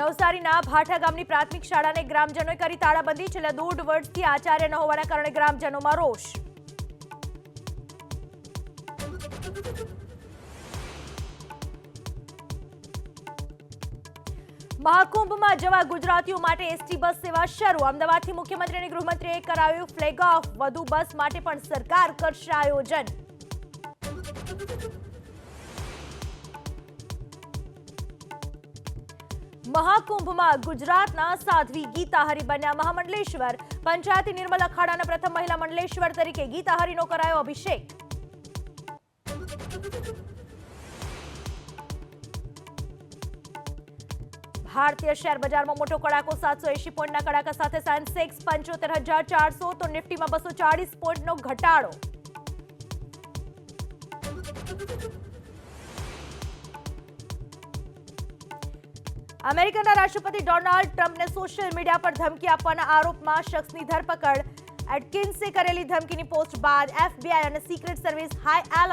નવસારીના ભાઠા ગામની પ્રાથમિક શાળાને ગ્રામજનોએ કરી તાળાબંધી. છેલ્લા 1.5 વર્ષથી આચાર્ય ન હોવાના કારણે ગ્રામજનોમાં રોષ. મહાકુંભમાં જવા ગુજરાતીઓ માટે એસટી બસ સેવા શરૂ. અમદાવાદથી મુખ્યમંત્રી અને ગૃહમંત્રીએ કરાયું ફ્લેગ ઓફ. વધુ બસ માટે પણ સરકાર કરશે આયોજન. મહાકુંભમાં ગુજરાતના સાધ્વી ગીતા હરિ બન્યા મહામંડલેશ્વર. પંચાયતી નિર્મલ અખાડાના પ્રથમ મહિલા મંડલેશ્વર તરીકે ગીતા હરિનો કરાયો અભિષેક. ભારતીય શેર બજારમાં મોટો કડાકો. 780 પોઈન્ટના કડાકા સાથે સેન્સેક્સ 75,400 તો નિફ્ટીમાં 240 પોઈન્ટનો ઘટાડો. અમેરિકાના રાષ્ટ્રપતિ ડોનાલ્ડ ટ્રમ્પને સોશિયલ મીડિયા પર ધમકી આપવાના આરોપમાં શખ્સની ધરપકડ. એટકિન્સે કરેલી ધમકીની પોસ્ટ બાદ FBI અને સિક્રેટ સર્વિસ હાઈ એલર્ટ.